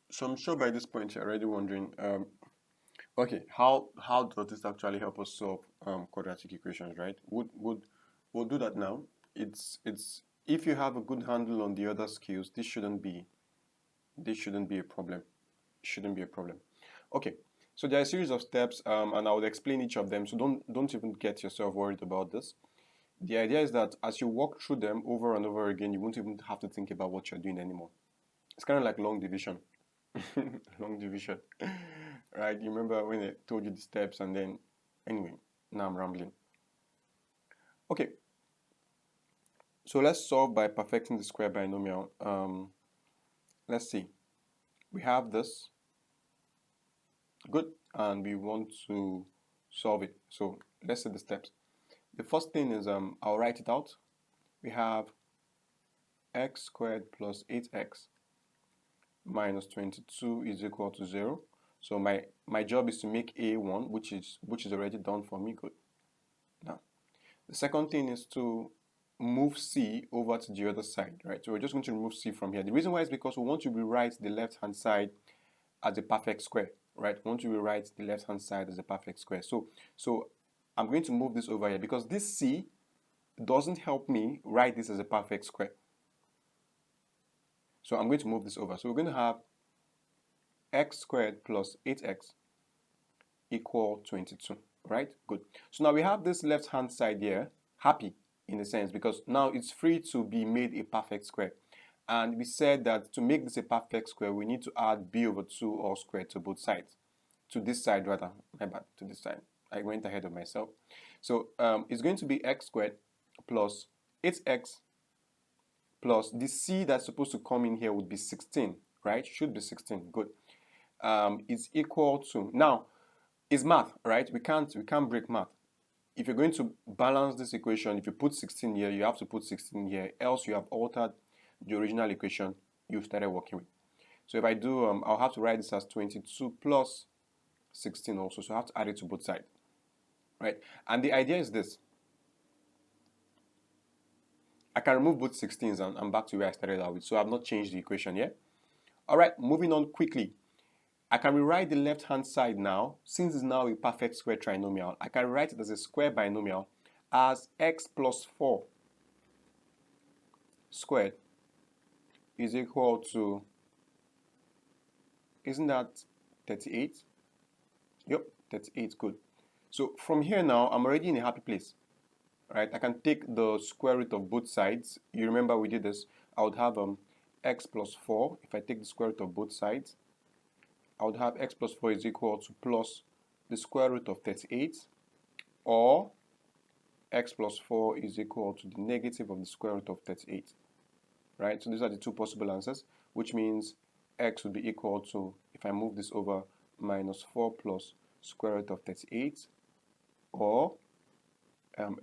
So I'm sure by this point you're already wondering, okay, how does this actually help us solve quadratic equations, right? We'll do that now. It's if you have a good handle on the other skills, this shouldn't be a problem. Shouldn't be a problem. Okay, so there are a series of steps, and I will explain each of them. So don't even get yourself worried about this. The idea is that as you walk through them over and over again, you won't even have to think about what you're doing anymore. It's kind of like long division. Long division. Right? You remember when I told you the steps and then anyway, now I'm rambling. Okay, so let's solve by perfecting the square binomial. Let's see. We have this. Good. And we want to solve it. So let's see the steps. The first thing is I'll write it out. We have x squared plus 8x minus 22 is equal to 0. So my job is to make a 1, which is already done for me. Good. Now, the second thing is to move c over to the other side, right? So we're just going to remove c from here. The reason why is because we want to rewrite the left-hand side as a perfect square, right? We want to rewrite the left-hand side as a perfect square. So I'm going to move this over here because this c doesn't help me write this as a perfect square. So I'm going to move this over. So we're going to have x squared plus 8x equal 22, right? Good. So now we have this left-hand side here, happy in a sense, because now it's free to be made a perfect square. And we said that to make this a perfect square, we need to add b over 2 all squared to both sides. To this side rather, my bad, to this side. I went ahead of myself. So it's going to be x squared plus 8x plus the c that's supposed to come in here would be 16, right? Should be 16, good. Is equal to, now, is math, right? We can't break math. If you're going to balance this equation, if you put 16 here, you have to put 16 here, else you have altered the original equation you started working with. So if I do, I'll have to write this as 22 plus 16 also, so I have to add it to both sides, right? And the idea is this. I can remove both 16s and I'm back to where I started out with, so I've not changed the equation yet. All right, moving on quickly. I can rewrite the left-hand side now, since it's now a perfect square trinomial. I can write it as a square binomial as x plus 4 squared is equal to, isn't that 38? Yep, 38, good. So from here now, I'm already in a happy place, right? I can take the square root of both sides. You remember we did this. I would have x plus 4. If I take the square root of both sides, I would have x plus 4 is equal to plus the square root of 38, or x plus 4 is equal to the negative of the square root of 38, right? So these are the two possible answers, which means x would be equal to, if I move this over, minus 4 plus square root of 38, or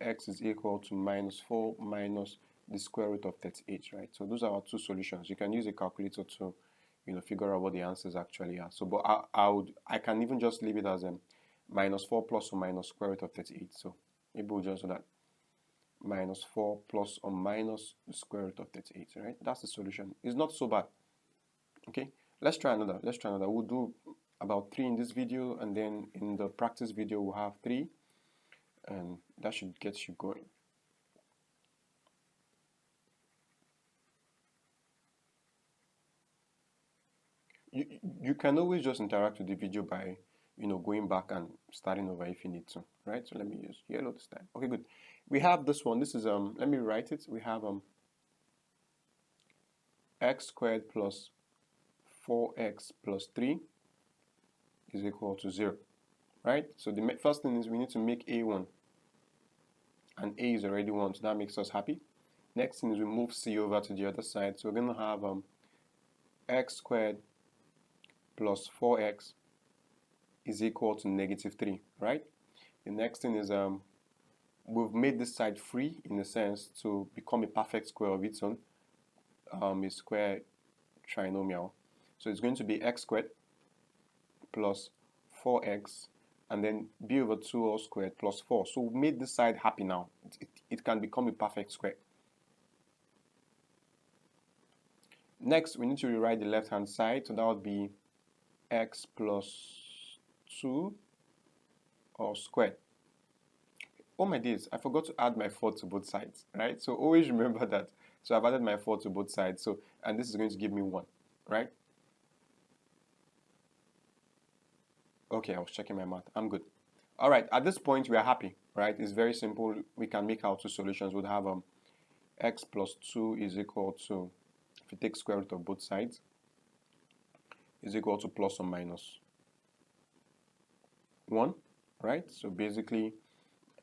x is equal to minus 4 minus the square root of 38, right? So those are our two solutions. You can use a calculator to figure out what the answers actually are. So, but I can even just leave it as minus 4 plus or minus square root of 38. So maybe we'll just do that. Minus 4 plus or minus the square root of 38, right? That's the solution. It's not so bad. Okay, let's try another. We'll do about 3 in this video, and then in the practice video we'll have 3, and that should get you going. You can always just interact with the video by going back and starting over if you need to, right? So let me use yellow this time. Okay, good. We have this one. This is let me write it. We have x squared plus 4x plus 3 is equal to 0, right? So the first thing is we need to make a 1, and a is already 1, so that makes us happy. Next thing is we move c over to the other side, so we're going to have x squared plus 4x is equal to negative 3, right? The next thing is we've made this side free in a sense to become a perfect square of its own, a square trinomial. So it's going to be x squared plus 4x and then b over 2 all squared plus 4. So we've made this side happy now. It can become a perfect square. Next, we need to rewrite the left-hand side, so that would be x plus 2 or squared. Oh my days, I forgot to add my 4 to both sides, right? So always remember that. So I've added my 4 to both sides, so and this is going to give me 1, right? Okay, I was checking my math. I'm good. All right, at this point, we are happy, right? It's very simple. We can make our two solutions. We'd have x plus 2 is equal to, if you take square root of both sides, is equal to plus or minus 1, right? So basically,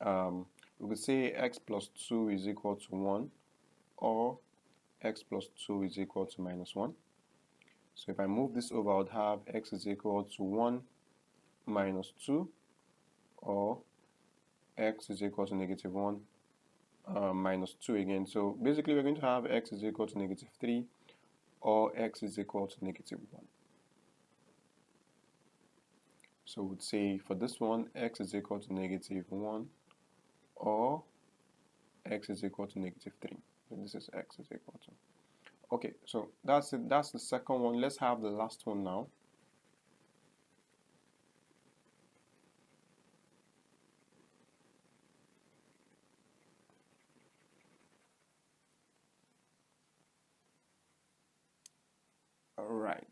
we could say x plus 2 is equal to 1, or x plus 2 is equal to minus 1. So if I move this over, I would have x is equal to 1 minus 2, or x is equal to negative 1 minus 2 again. So basically, we're going to have x is equal to negative 3, or x is equal to negative 1. So we'd say for this one, x is equal to negative 1, or x is equal to negative 3. So this is x is equal to. Okay, so that's it. That's the second one. Let's have the last one now. All right.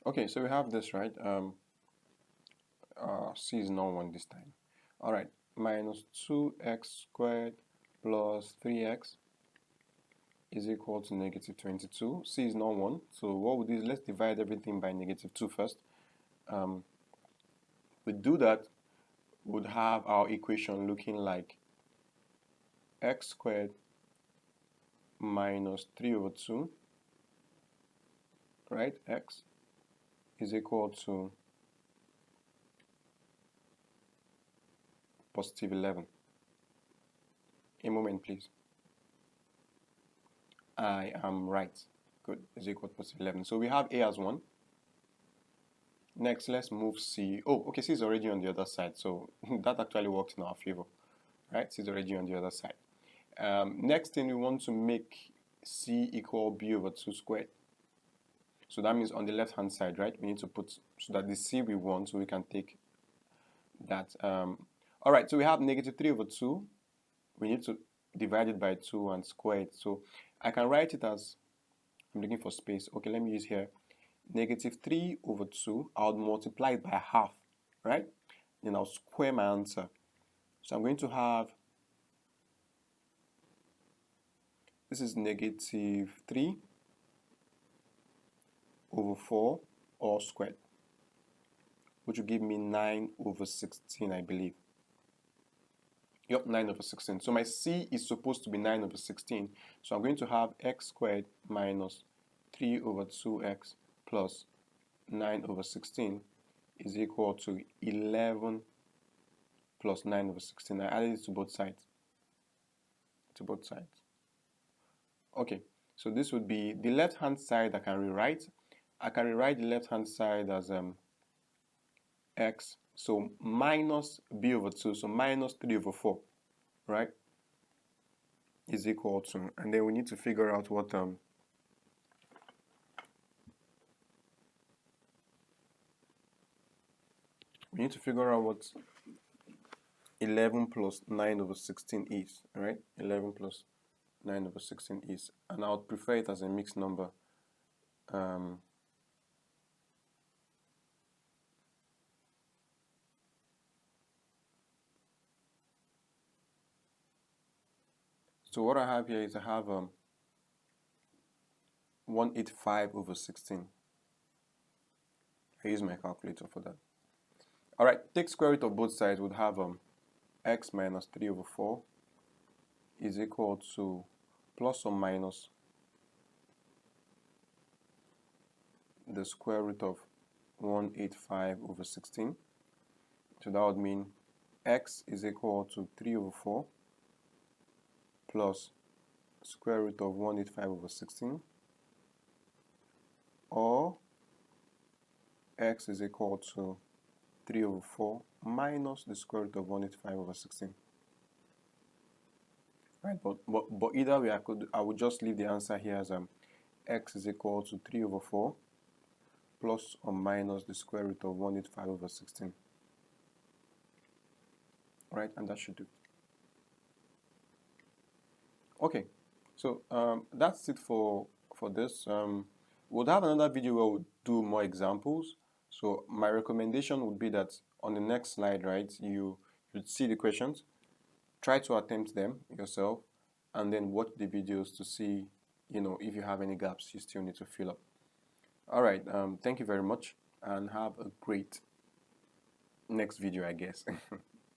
Okay, so we have this, right? C is not 1 this time. All right, minus 2x squared plus 3x is equal to negative 22. C is not 1. So what we do is let's divide everything by negative 2 first. We do that, would have our equation looking like x squared minus 3 over 2, right? X is equal to positive 11. A moment, please. I am right. Good. Is equal to positive 11. So we have A as 1. Next, let's move C. Oh, okay, C is already on the other side. So that actually works in our favor, right? C is already on the other side. Next thing, we want to make C equal B over 2 squared. So that means on the left-hand side, right? We need to put, so that the C we want, so we can take that. All right, so we have negative 3 over 2. We need to divide it by 2 and square it. So I can write it as, I'm looking for space. Okay, let me use here. Negative 3 over 2, I'll multiply it by half, right? Then I'll square my answer. So I'm going to have, this is negative 3 over 4 all squared, which will give me 9 over 16, I believe. Yep, 9 over 16. So my C is supposed to be 9 over 16. So I'm going to have x squared minus 3 over 2x plus 9 over 16 is equal to 11 plus 9 over 16. I added it to both sides. Okay, so this would be the left-hand side I can rewrite. I can rewrite the left-hand side as x, so minus b over 2, so minus 3 over 4, right, is equal to, and then we need to figure out what we need to figure out what 11 plus 9 over 16 is, right? 11 plus 9 over 16 is, and I would prefer it as a mixed number. So what I have here is I have 185 over 16. I use my calculator for that. All right, take square root of both sides, would have x minus 3 over 4 is equal to plus or minus the square root of 185 over 16. So that would mean x is equal to 3 over 4 plus square root of 185 over 16, or x is equal to 3 over 4 minus the square root of 185 over 16. Right, but either way, I would just leave the answer here as x is equal to 3 over 4 plus or minus the square root of 185 over 16. Right, and that should do. Okay, so that's it for this. We'll have another video where we'll do more examples. So my recommendation would be that on the next slide, right, you should see the questions, try to attempt them yourself, and then watch the videos to see, if you have any gaps you still need to fill up. All right, thank you very much, and have a great next video, I guess.